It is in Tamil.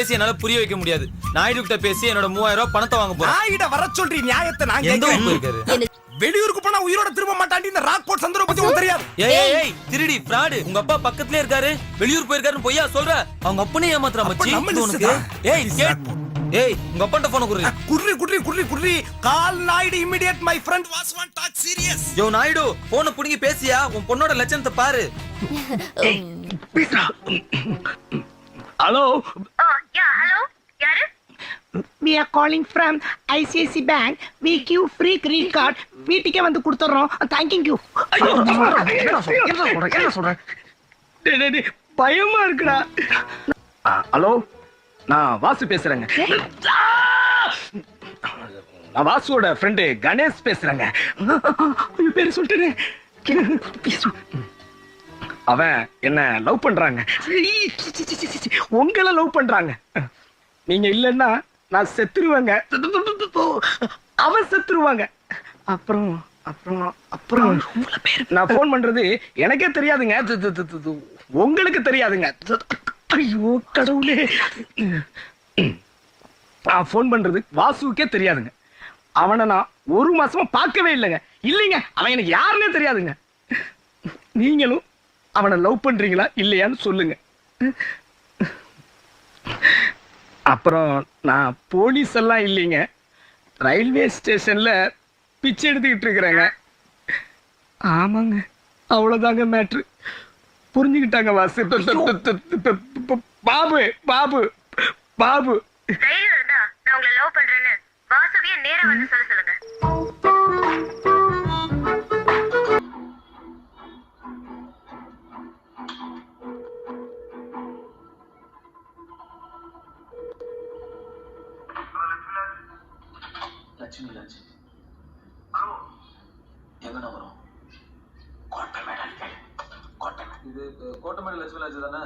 பேசி என்னால புரிய வைக்க முடியாது. நாயுடு கிட்ட பேசி என்னோட 3000 ரூபாய் பணத்தை வாங்க போறேன். நாயிட வர சொல்றீ நியாயத்தை நான் எந்த கேக்குறேன். ஊருக்கு இருக்காரு? வெளியூருக்கு போனா உயிரோட திரும்ப மாட்டாண்டி இந்த ராக்போர்ட் சந்தர்ப்ப பத்தி உனக்கு தெரியாது. ஏய் திருடி ஃப்ராட். உங்க அப்பா பக்கத்துலயே இருக்காரு, வெளியூர் போயிருக்காருன்னு பொய்யா சொல்ற? அவங்க அப்பனே ஏமாத்துறா மச்சி. உனக்கு ஏய் உங்க அப்பன்ட்ட போன் குர்ரி call Naidu immediate my friend was want talk serious. Yo Naidu போனை புடிங்கி பேசியா? உன் பொண்ணோட லட்சணத்தை பாரு. ஹலோ. hello. யாரு? We are calling from ICICI Bank. We give free credit card. வீட்டுக்கே வந்து கொடுத்துறோம். Thanking you. என்ன சொல்ற? டேய் பயமா இருக்குடா. ஹலோ, நான் வாசு பேசுறேங்க. நான் வாசுவோட ஃப்ரெண்டு கணேஷ் பேசுறேங்க. பேரு சொல்லிட்டேன். அவன் என்ன லவ் பண்றாங்க. உங்களை லவ் பண்றாங்க. நீங்க இல்லன்னா நான் செத்துருவேங்க. அவன் செத்துருவாங்க. அப்புறம் அப்புறம் அப்புறம் நான் போன் பண்றது எனக்கே தெரியாதுங்க. உங்களுக்கு தெரியாதுங்க. ஐயோ கடவுளே. நான் போன் பண்றது வாசுவுக்கே தெரியாதுங்க. அவனை நான் 1 மாசமா பார்க்கவே இல்லைங்க. இல்லைங்க, அவன் எனக்கு யாருன்னே தெரியாதுங்க. நீங்களும் அவனை லவ் பண்றீங்களா இல்லையான்னு சொல்லுங்க. அப்புறம் நான் போலீஸ் எல்லாம் இல்லைங்க, ரயில்வே ஸ்டேஷன்ல பிச்சை எடுத்துக்கிட்டு இருக்கிறேங்க. ஆமாங்க, அவ்வளவுதாங்க மேட்ரு. புரிஞ்சுக்கிட்டாங்க வாசு. பாபு பாபு பாபு தைரியம் இருந்தா நான் உங்களை லவ் பண்றேன்னு வாசுவிய நேரா வந்து சொல்லுங்க. லட்சுமி ஹலோ, எங்கண்ணா வரும்? கோட்டை மேடம். இது கோட்டை மேடம் லட்சுமி தானே?